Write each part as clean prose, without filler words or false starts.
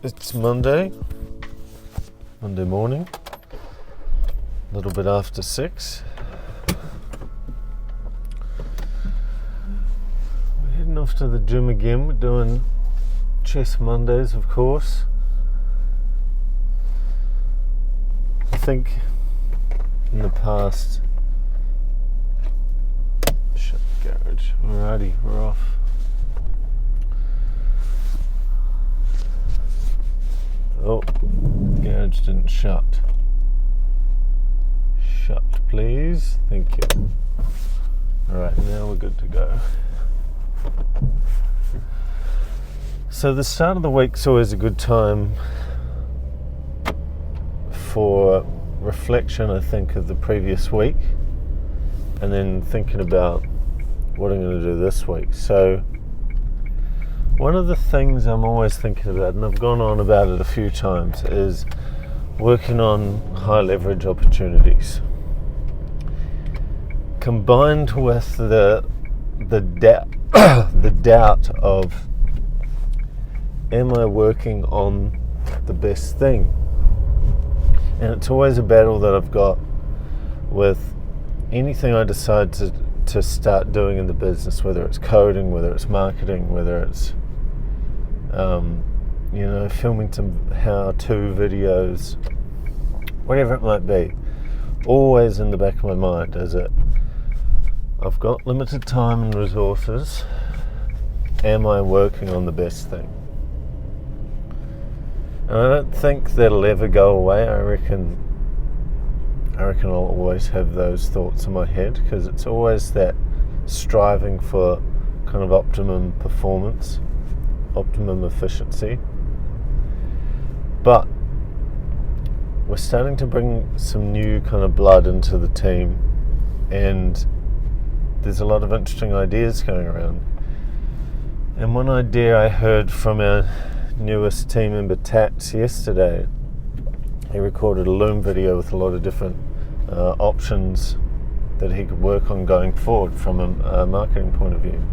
It's Monday morning, a little bit after 6. We're heading off to the gym again. We're doing chest Mondays, of course. I think in the past... Shut the garage. Alrighty, we're off. Oh, garage didn't shut. Shut, please. Thank you. Alright, now we're good to go. So the start of the week's always a good time for reflection, I think, of the previous week, and then thinking about what I'm going to do this week. So one of the things I'm always thinking about, and I've gone on about it a few times, is working on high leverage opportunities, combined with the doubt of, am I working on the best thing? And it's always a battle that I've got with anything I decide to start doing in the business, whether it's coding, whether it's marketing, whether it's filming some how-to videos, whatever it might be. Always in the back of my mind is it, I've got limited time and resources. Am I working on the best thing? And I don't think that'll ever go away. I reckon I'll always have those thoughts in my head, because it's always that striving for kind of optimum performance, optimum efficiency. But we're starting to bring some new kind of blood into the team, and there's a lot of interesting ideas going around. And one idea I heard from our newest team member, Tats, yesterday. He recorded a Loom video with a lot of different options that he could work on going forward from a marketing point of view.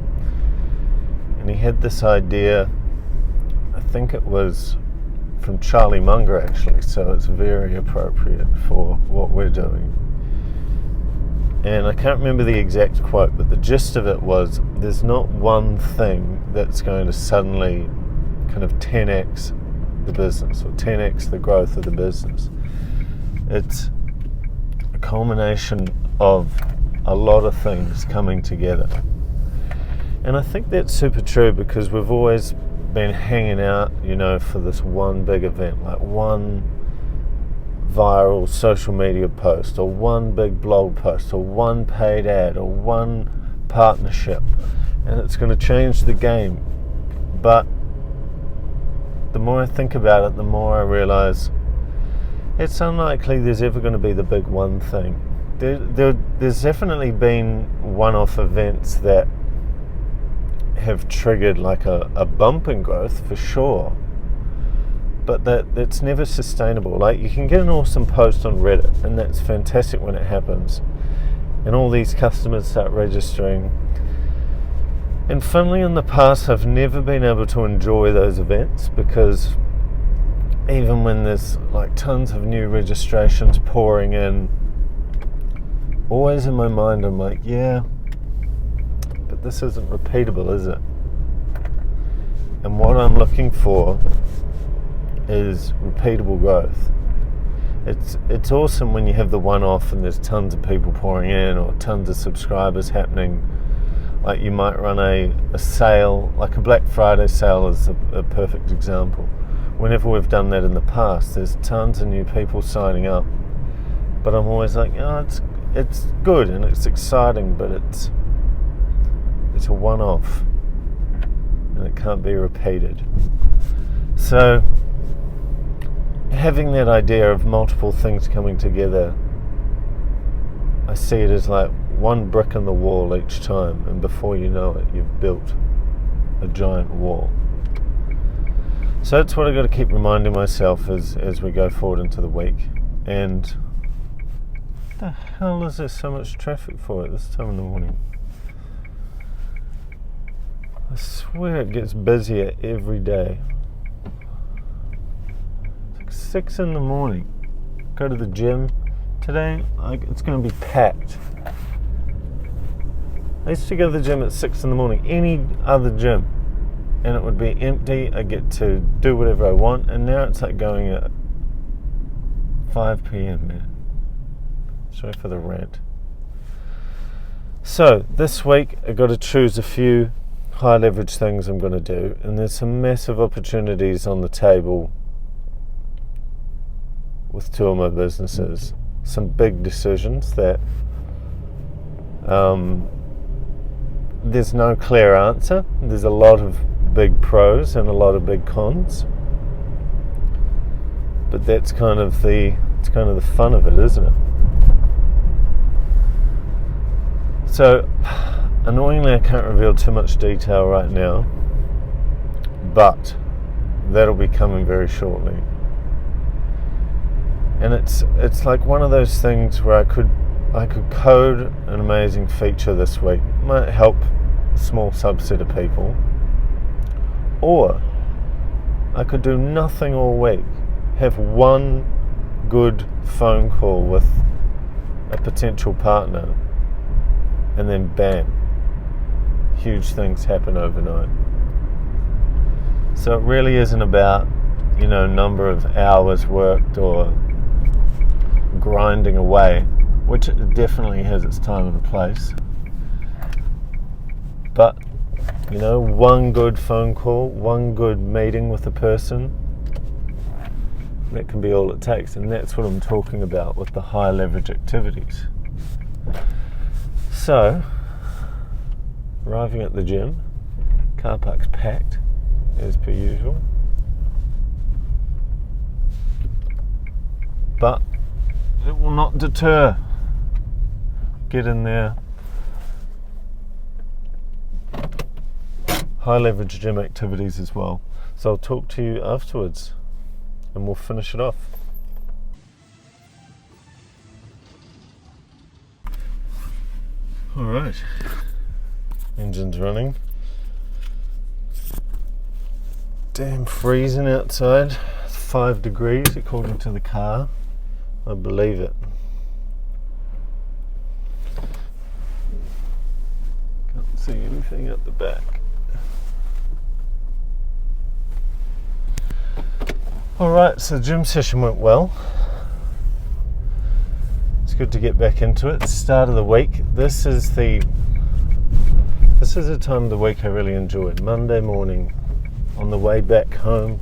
And he had this idea, I think it was from Charlie Munger actually, so it's very appropriate for what we're doing. And I can't remember the exact quote, but the gist of it was, there's not one thing that's going to suddenly kind of 10x the business or 10x the growth of the business. It's a culmination of a lot of things coming together. And I think that's super true, because we've always been hanging out, for this one big event, like one viral social media post, or one big blog post, or one paid ad, or one partnership, and it's going to change the game. But the more I think about it, the more I realize it's unlikely there's ever going to be the big one thing. There's definitely been one-off events that have triggered like a bump in growth for sure, but that's never sustainable. Like, you can get an awesome post on Reddit, and that's fantastic when it happens, and all these customers start registering. And funnily, in the past, I've never been able to enjoy those events, because even when there's like tons of new registrations pouring in, always in my mind I'm like, yeah, but this isn't repeatable, is it? And what I'm looking for is repeatable growth. It's awesome when you have the one-off and there's tons of people pouring in, or tons of subscribers happening. Like, you might run a sale, like a Black Friday sale is a perfect example. Whenever we've done that in the past, there's tons of new people signing up. But I'm always like, it's good and it's exciting, but it's a one-off and it can't be repeated. So having that idea of multiple things coming together, I see it as like one brick in the wall each time, and before you know it, you've built a giant wall. So that's what I've got to keep reminding myself as we go forward into the week. And what the hell is there so much traffic for at this time in the morning? I swear it gets busier every day. 6 in the morning, go to the gym. Today, it's going to be packed. I used to go to the gym at 6 in the morning, any other gym, and it would be empty. I get to do whatever I want, and now it's like going at 5 p.m, man. Sorry for the rant. So, this week, I've got to choose a few high leverage things I'm going to do, and there's some massive opportunities on the table with two of my businesses. Some big decisions that there's no clear answer. There's a lot of big pros and a lot of big cons, but that's kind of the fun of it, isn't it? So annoyingly, I can't reveal too much detail right now, but that'll be coming very shortly. And it's like one of those things where I could code an amazing feature this week. It might help a small subset of people. Or I could do nothing all week. Have one good phone call with a potential partner, and then bam, huge things happen overnight. So it really isn't about, number of hours worked or grinding away, which it definitely has its time and place. But, one good phone call, one good meeting with a person, that can be all it takes. And that's what I'm talking about with the high leverage activities. So, arriving at the gym, car park's packed, as per usual. But it will not deter. Get in there. High leverage gym activities as well. So I'll talk to you afterwards and we'll finish it off. Alright. Engine's running. Damn freezing outside. 5 degrees according to the car. I believe it. Can't see anything at the back. Alright, so the gym session went well. It's good to get back into it. Start of the week. This is a time of the week I really enjoyed. Monday morning, on the way back home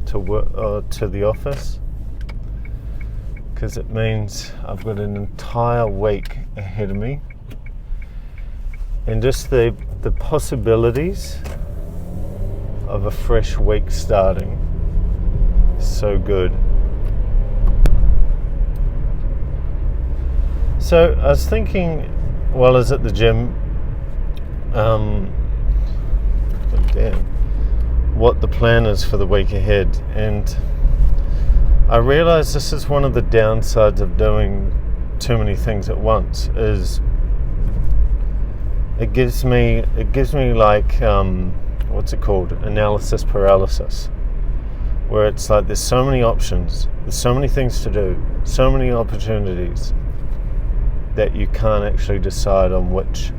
to work, to the office, because it means I've got an entire week ahead of me, and just the possibilities of a fresh week starting is so good. So I was thinking while I was at the gym, what the plan is for the week ahead, and I realised this is one of the downsides of doing too many things at once. Is it gives me like what's it called? Analysis paralysis, where it's like there's so many options, there's so many things to do, so many opportunities, that you can't actually decide on which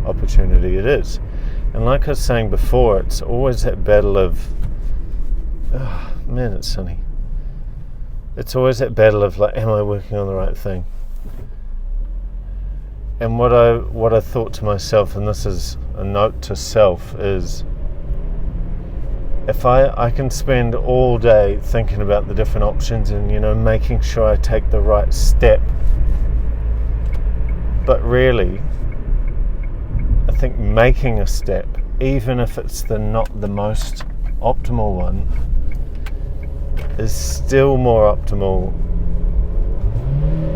opportunity it is. And like I was saying before, it's always that battle of, it's sunny. It's always that battle of like, am I working on the right thing? And what I thought to myself, and this is a note to self, is if I can spend all day thinking about the different options and making sure I take the right step, but really I think making a step, even if it's not the most optimal one, is still more optimal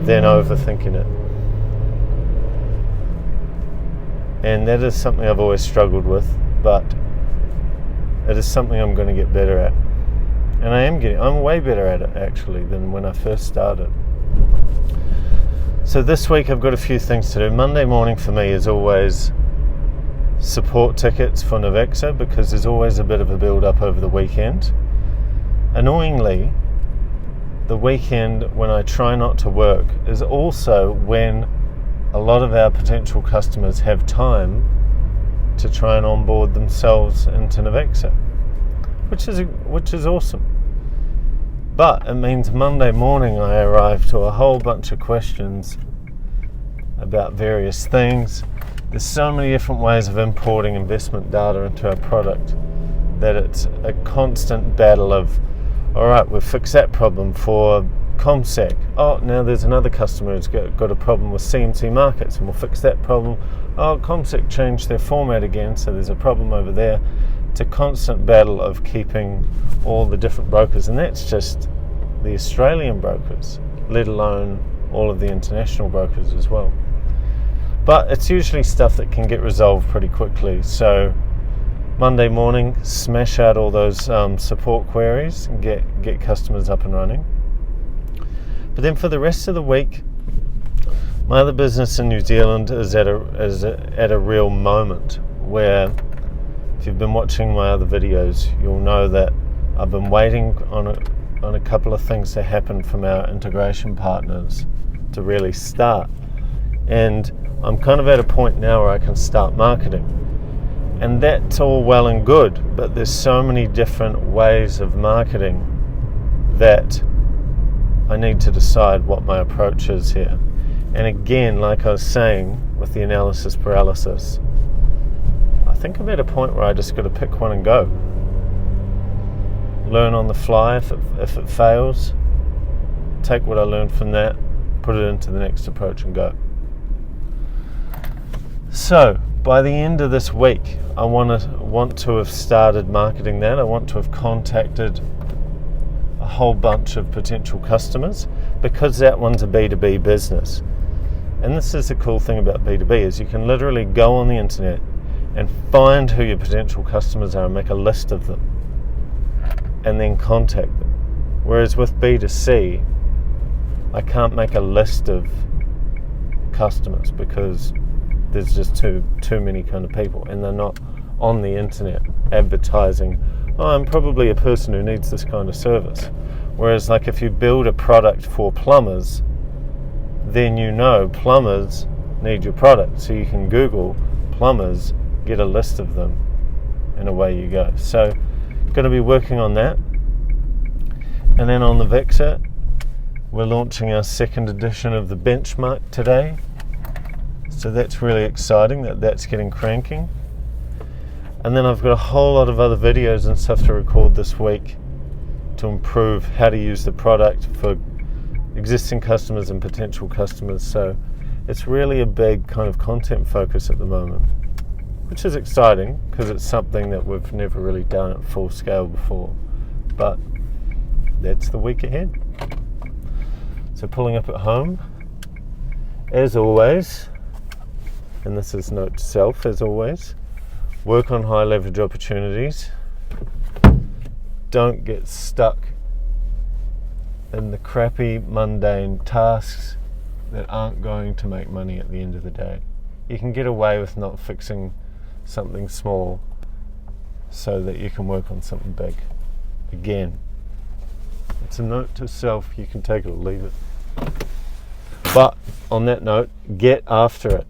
than overthinking it. And that is something I've always struggled with, but it is something I'm going to get better at. And I'm way better at it actually than when I first started. So this week I've got a few things to do. Monday morning for me is always support tickets for Novexa, because there's always a bit of a build up over the weekend. Annoyingly, the weekend when I try not to work is also when a lot of our potential customers have time to try and onboard themselves into Navexa, which is awesome. But it means Monday morning I arrive to a whole bunch of questions about various things. There's so many different ways of importing investment data into our product that it's a constant battle of, all right, we've fixed that problem for ComSec. Oh, now there's another customer who's got a problem with CMC markets, and we'll fix that problem. Oh, ComSec changed their format again, so there's a problem over there. It's a constant battle of keeping all the different brokers, and that's just the Australian brokers, let alone all of the international brokers as well. But it's usually stuff that can get resolved pretty quickly. So Monday morning, smash out all those support queries and get customers up and running. But then for the rest of the week, my other business in New Zealand is at a real moment where, if you've been watching my other videos, you'll know that I've been waiting on a couple of things to happen from our integration partners to really start. And I'm kind of at a point now where I can start marketing. And that's all well and good, but there's so many different ways of marketing that I need to decide what my approach is here. And again, like I was saying with the analysis paralysis, I think I'm at a point where I just got to pick one and go. Learn on the fly if it fails, take what I learned from that, put it into the next approach and go. So by the end of this week, I want to have started marketing that. I want to have contacted a whole bunch of potential customers, because that one's a B2B business. And this is the cool thing about B2B, is you can literally go on the internet and find who your potential customers are and make a list of them and then contact them. Whereas with B2C, I can't make a list of customers because there's just too many kind of people, and they're not on the internet advertising, oh, I'm probably a person who needs this kind of service. Whereas like if you build a product for plumbers, then you know plumbers need your product, so you can Google plumbers, get a list of them, and away you go. So going to be working on that. And then on the Navexa, we're launching our second edition of the benchmark today. So that's really exciting that's getting cranking. And then I've got a whole lot of other videos and stuff to record this week to improve how to use the product for existing customers and potential customers. So it's really a big kind of content focus at the moment, which is exciting because it's something that we've never really done at full scale before. But that's the week ahead. So pulling up at home, as always, and this is note to self, as always, work on high leverage opportunities. Don't get stuck in the crappy, mundane tasks that aren't going to make money at the end of the day. You can get away with not fixing something small so that you can work on something big. Again, it's a note to self. You can take it or leave it. But on that note, get after it.